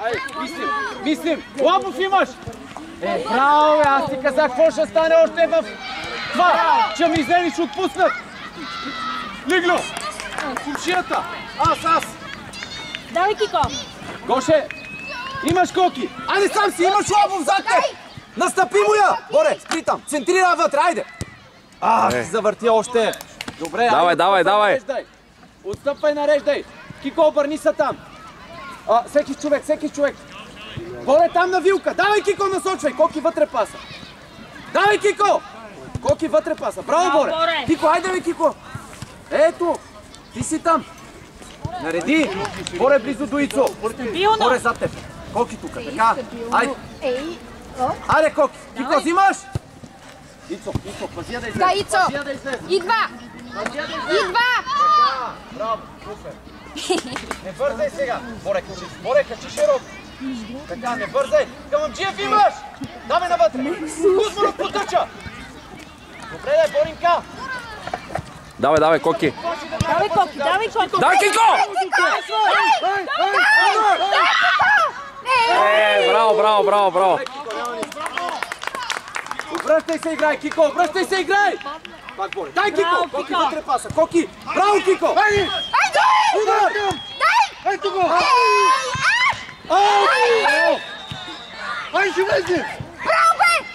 Айде, мислим. Лапов имаш! Браво, аз ти казах, какво ще стане още в това, че ми излени ще отпуснат. Лигло, кумшията, аз. Давай, Кико. Гоше, имаш Коки. Айде сам си, имаш Лапов зад теб. Настъпи му я! Боре, спри там, центрира вътре, айде. Завърти още. Добре, давай. Отстъпвай, нареждай. Кико, обърни се там. Всеки човек. Боре, там на вилка. Давай, Кико, насочвай. Коки вътре паса. Давай, Кико. Коки вътре паса. Браво, Боре. Кико, айде бе, Кико. Ето, ти си там. Нареди. Боре, близо до Ицо. Боре, зад теб. Коки тук, така. Айде. Айде, Коки. Кико, взимаш? Ицо, пазия да излезе. Да, Ицо. Идва. Браво, супер. Не бързай сега. Боре, качи широко. Така, не бързай. Камамджиев имаш. Давай навътре. Кузманов потъча. Добре, Боринка. Давай, Коки. Давай, Коки. Давай, Кико! Браво. Обръщай се, играй, Кико, Пак Боре. Дай, Кико! Коки вътре паса. Коки! Браво, Кико! Айде! Удар! Дай! Ето го! Ай, ще влезе! Браво, бе!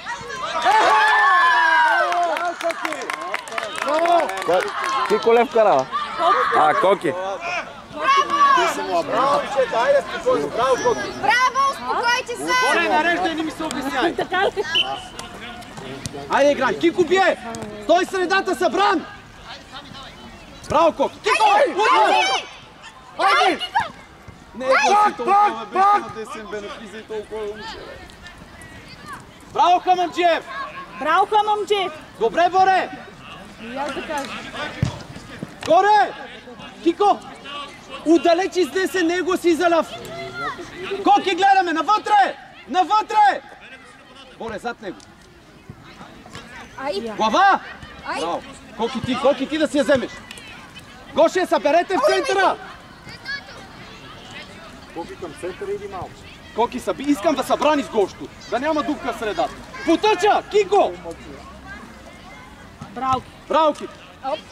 Браво, Коки! Кико лев кара. Коки. Браво, момчета, айде спокойно. Браво, Коки! Браво, успокойте се! Боре, нареждай, не ми се обясняй. Айде, играй. Кико бие! Стой средата, събран! Браво, Коки! Кико! Айде! Не е си толкова, беше на десен бенефиза и толкова умче. Браво, Хамамджиев! Браво, Хамамджиев! Добре, Боре! И аз да кажа. Горе! Кико! Удалеч изнесе него си залъв! Коки, гледаме! Навътре! Боре, зад него! Глава! Браво! Коки ти да си я вземеш! Гоше, съберете в центъра! Коки към центъра или малко? Коки, искам да събрани с Гошто, да няма дупка в средата. Потъча! Кико! Браво, Кико!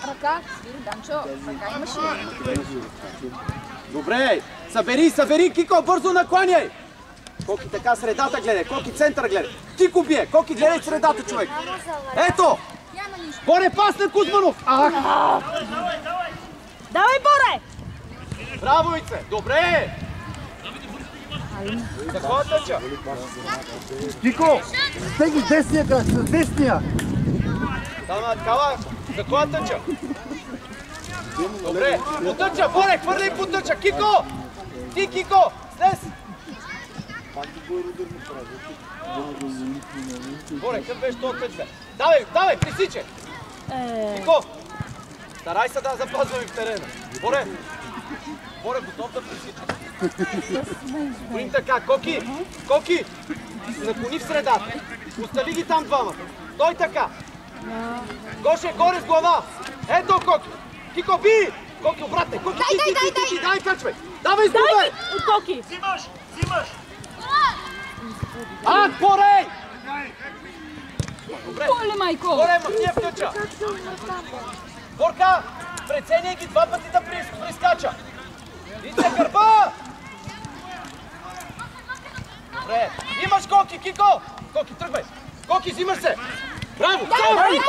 Ръка, Данчо, ръка имаш ли? Добре, събери, Кико, бързо накланяй! Коки така средата гледай, Коки центъра гледай. Кико бие, Коки гледай средата, човек. Ето! Боре, пас на Кузманов! Давай, Боре! Браво, Ице! Добре! За кой тъча? Кико! Стегни десния крак, с десния! Дама, такава, за кой тъча? Добре, потъча, Боре, хвърляй потъча! Кико! Ти, Кико! Слез! Боре, къв беше този тъч, бе? Давай, пресичай! Кико! Старай се да запазваме в терена. Боре, готов да пресича. Стоим така, Коки! Наклони в средата. Остави ги там двамата. Стой така. Гоше, горе с глава. Ето, Коки. Кико, би! Коки, обратне. Коки, ти, дай, качвай. Давай с глава. От Коки. Взимаш. Боре! Добре. Поле, майко. Боре, махни в тъча. Борка, преценяй ги два пъти да прескача. Иде гърба! Добре. Имаш Коки, Кико! Коки, тръгвай. Коки, взимаш се. Браво! Айде!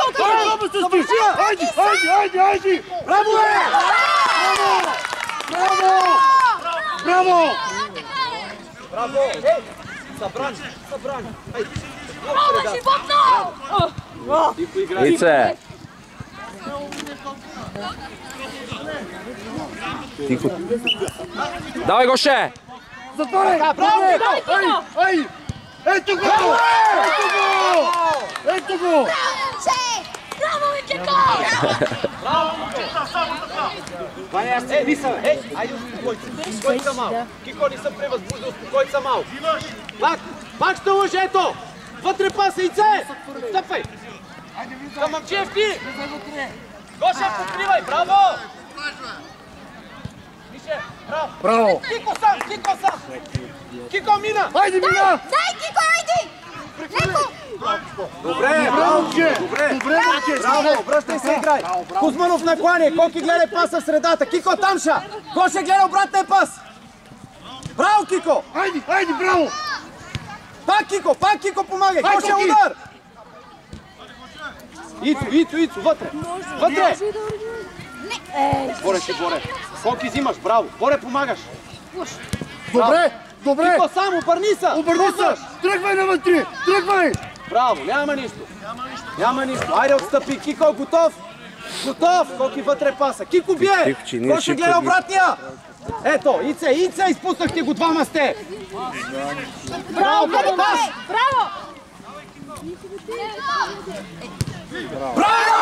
Браво, бе! Браво! Ей! Събрани. Браво, животно! Ице! Тихо. Давай, Гоше! Затворяй! Браво, Ай! Ето го! Ето го! Браво, Кико! Ваня, айде успокой се малко. Кико, не съм превъзбужда, успокой се малко. Пак ще лъжи, ето! Вътре паса, Ице! Стъпвай! Хамамджиев ти! Гоше, покривай, браво! Мише, браво! Браво! Кико сам! Кико, мина! Айде, мина! Дай, Кико, айди! Леко! Добре, Браво, момче! добре. Добре, момче! Браво, връщай се, играй. Кузманов накланя, Коки гледай паса в средата. Кико, тамша! Гоше гледа обратния пас. Браво, Кико! Айде, айде, браво! Пак Кико, помагай! Ай, Гоше Коки! удар! Ицо, вътре! Вътре! Боре, боре. Коки взимаш, браво. Боре, помагаш. Добре, добре! Кико, само, обърни се! Обърни се! Тръгвай навътре! Тръгвай! Браво, няма нищо. Няма нищо. Айде, отстъпи. Кико, готов? Готов! Коки вътре паса. Кико бие! Тихо, че ние Кой ще гледа обратния? Ето, Ице, изпуснахте го, двама сте! Браво, браво, пас! Браво! Браво!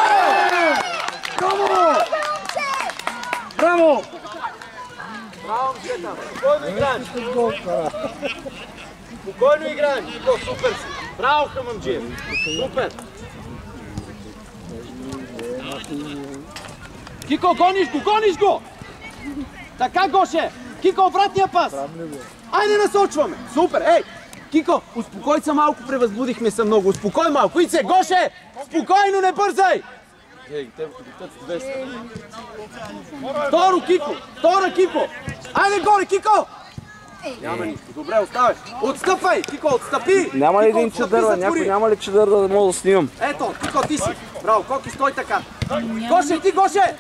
Браво! Браво, момчета! Спокойно играем! Спокойно играем! Кико, супер си! Браво, Хамамджиев! Супер! Кико, гониш го! Така, Гоше! Кико, обратния пас! Айде насочваме! Супер! Ей! Кико, успокой се малко, превъзбудихме се много. Успокой малко! Ице, Гоше! Спокойно, не бързай! Ей, те докато с 200. Втора, Кико! Айде горе, Кико! Няма нищо. Добре, оставай. Отстъпвай! Кико, отстъпи! Няма ли Кико, един отстъпи, чадър, затвори. някой няма ли чадър да мога да снимам? Ето, Кико, ти си. Браво, Коки, стой така. Гоше!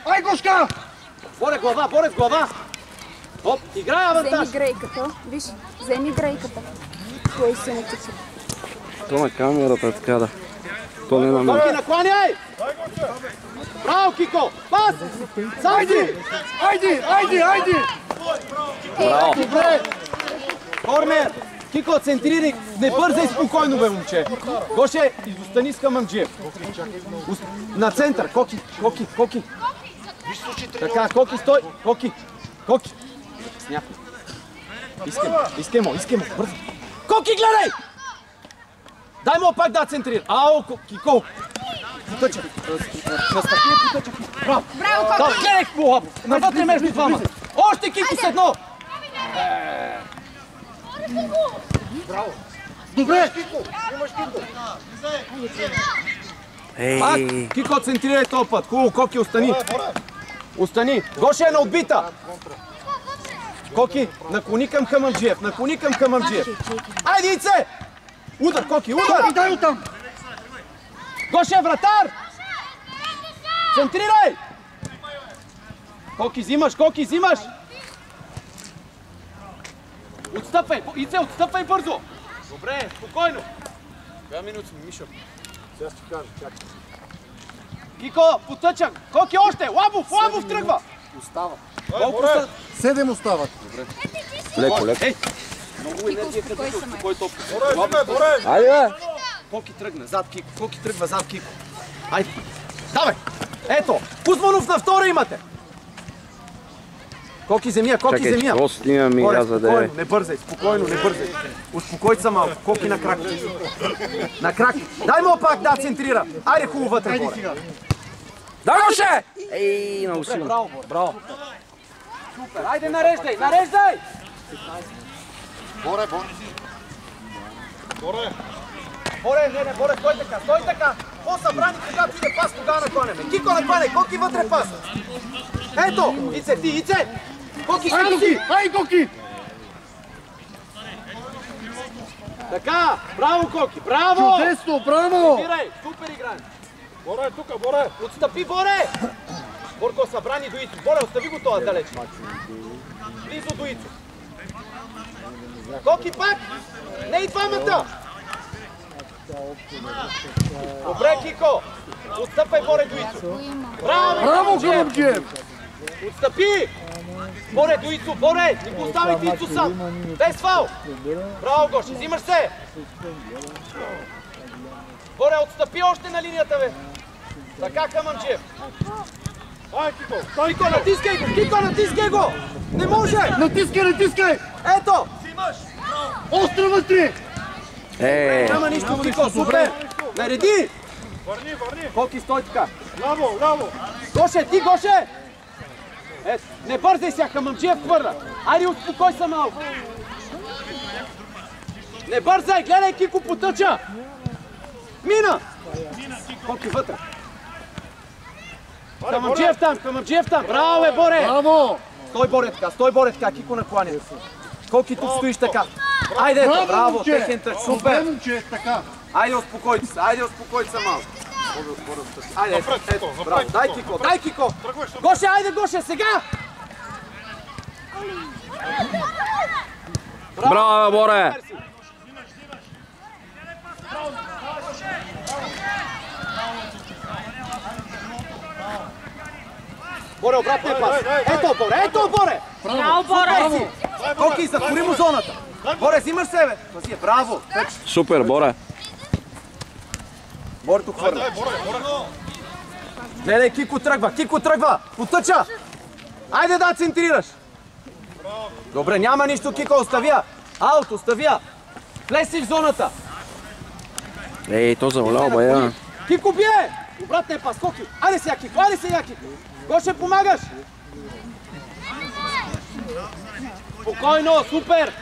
Ай, Гошка! Боре с глава. Оп, играй авантаж. Вземи грейката. Виж, вземи грейката. Кой се не тича? То на камерата е така да. То не на мен. Коки, накланяй! Браво, Кико! Пас! Сайди! Айде! Браво! Добре! Корнер! Кико, центрирай! Не бързай, спокойно, бе, момче! Гоше, изостани с Хамамджиев. На център! Коки! Така, Коки, стой! Коки! С някой. Искай му, бързо! Коки, гледай! Дай му пак да центрира! Ау, Кико! Потъча! Настъпи потъча! Браво! Браво, Да, Коки! гледай хубаво! Навътре между двама! Още Кико с едно! Добре! Пак, Ей! Кико, центрирай този път. Хубаво, Коки, остани. Гоше е на отбита. Коки, наклони към Хамамджиев. Айде, Ице! Удар, Коки, удар! Дай оттам! Гоше е вратар! Центрирай! Коки, взимаш! Отстъпвай! Ице, отстъпвай бързо! Добре, спокойно! 2 минути, Мишо. Сега ще кажа, чакай. Кико, потъчак! Коки още! Лабов тръгва! Остава. Колко са? 7 остават. Леко. Ей! Много енергия къде се успокой топка. Айде, бе! Коки тръгна зад Кико. Коки тръгва зад Кико. Айде. Давай! Ето! Кузманов на втора имате! Коки земя! Чакай, какво снимам и аз за да е. Не бързай, спокойно. Успокой се малко. Коки на крак. Дай му пак да центрира. Айде хубаво вътре горе. Да, Гоше! Ей, много силно. Браво. Супер, айде нареждай! Боре! Боре, стой така! По-събрани, когато иде пас, тогава накланяме. Кико накланяй, Коки вътре пас. Ето, Ице! Коки, Ай, Коки! Така, браво, Коки, браво! Чудесно, браво! Спирай, супер играем. Боре! Отстъпи, Боре! Борко, събрани до Ицо. Боре, остави го това далеч. Близо до Ицо. Коки пак! Не и двамата! Добре, Кико! Отстъпай, Боре, до Ицо. Браво, Хамамджиев! Отстъпи! Боре, до Ицо, Боре! Не го оставайте Ицо сам! Без фал! Браво, Гоше, взимаш се! Боре, отстъпи още на линията, бе! Така, Хамамджиев! Кико, натискай го! Не може! Натискай! Ето! Остро вътре! Няма нищо, Кико, супер! Нареди! Върни! Коки, стой така! Ляво! Гоше! Ето, не бързай сега, Хамамджиев хвърля! Айде, успокой се малко! Не бързай, гледай Кико потъча! Мина! Коки вътре. Камамджиев там! Браво, бе, Боре! Браво! Стой, Боре така, Кико накланя. Коки тук стоиш така. Айде, браво, техен тъч, супер! Айде, успокойте се малко. Айде, ето, браво, дай Кико! Гоше, айде, Гоше, сега! Браво, Боре! Боре, обратния пас. Ето, Боре! Браво, Боре! Коки, затвори му зоната. Боре, взимаш себе. Пази, браво. Супер, Боре! Боре тук хвърля. Гледай, Кико тръгва. Потъча. Айде да центрираш. Добре, няма нищо, Кико, оставя. Аут, оставя. Влеси в зоната. Ей, то завалява, бая. Кико бие! Обратния пас, Коки. Айде сега, Кико. Гоше, помагаш. Спокойно, супер.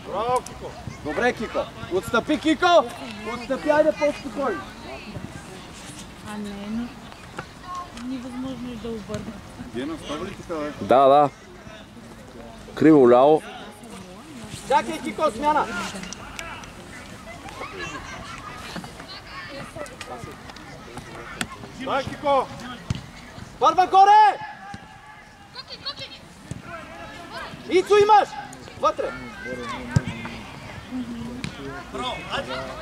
Браво, Кико! Добре, Кико. Отстъпи, Кико. Айде по-спокойно. Не, невъзможно е да обърна. Гена, става ли така, бе? Да. Криво ляво. Чакай, Кико, смяна. Дай, Кико! Първа горе! Ицо имаш! Вътре!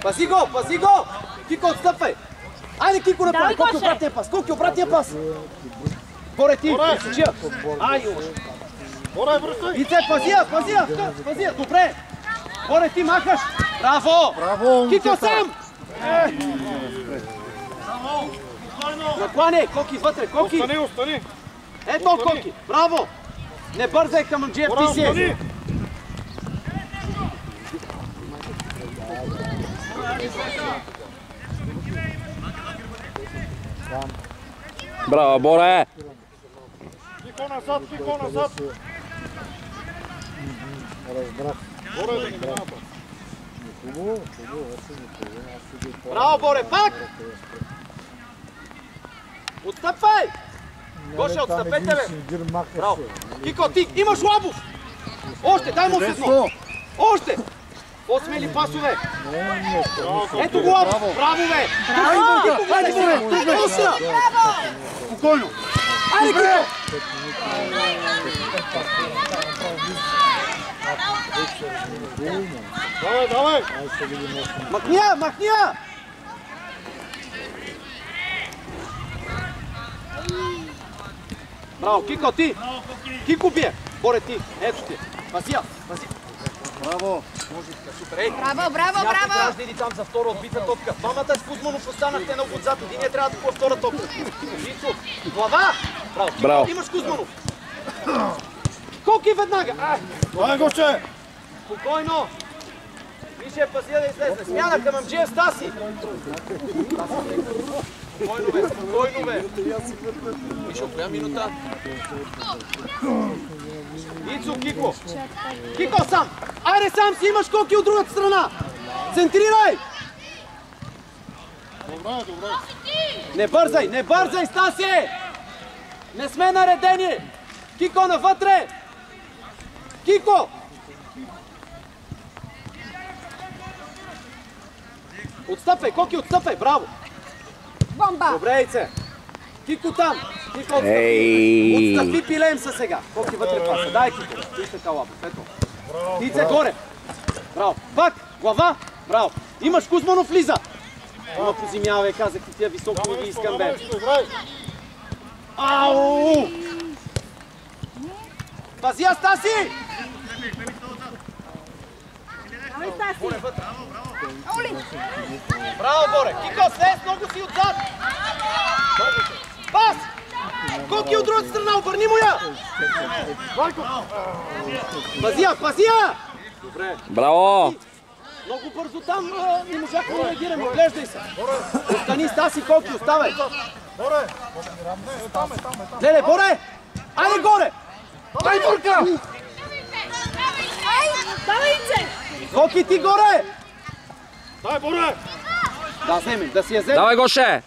Пази го! Кико, отстъпвай! Айде, Кико, направи! Коки, обратния пас! Горе ти! Пресичия! Ай, уж! Боре, връщай! Ице, пазия! Добре! Горе ти махаш! Браво! Браво, Кико, сам! Накланяй, Коки, вътре, Коки! Остани! Ето, Коки! Браво! Не бързай, Камамджиев, ти си! Браво, Боре! Кико назад! Боре, да ни минава. Браво, Боре, пак! Отстъпвай! Гоше, отстъпете, бе! Браво! Кико, ти имаш Лабов! Още, дай му с едно! Още! По-смели пасове! Ето го Лабов! Браво, бе! Айде, Боре! Спокойно! Айде, Кико! Давай! Махния! Браво, Кико, ти! Кико бие! Боре, ти! Ето ти! Пази! Браво! Браво! Граждани там за втора отбита топка. Двамата с Кузманов останахте много отзад. Единият трябва да купува втора топка. Вицо! Глава! Браво! Имаш Кузманов! Коки веднага! Давай, Гоче! Спокойно! Више, пази да излезе. Смяна към Амджиев Стаси! Спокойно, бе! Више, от коя минута? Ицо, Кико! Кико сам! Айде сам си, имаш Коки от другата страна! Центрирай! Добре! Не бързай, Стаси! Не сме наредени! Кико, навътре! Кико! Отстъпай, Коки, отстъпай! Браво! Бомба! Добре, Ице! Кико там! Кико, отстъпи! Отстъпи, пилеем се сега! Коки вътре паса. Дай, Кико! Ти така Лабов, ето! Ице, горе! Браво! Пак! Глава! Браво! Имаш Кузманов, влиза! Ама поземявай, казах ти, тия високо не ги искам, бе! Ау! Пази, Стаси! Боре, вътре! Браво, Боре! Кико, слез, много си отзад! Пас! Коки от другата страна, обърни му я! Пазия! Добре. Браво! Много бързо там не можахме да реагираме. Оглеждай се. Остани, Стаси, Коки, оставай. Боре! Леле, Боре! Айде горе! Давай, Инце! Коки, ти горе! Дай, Боре! Да вземем, да си я вземем. Давай, Гоше!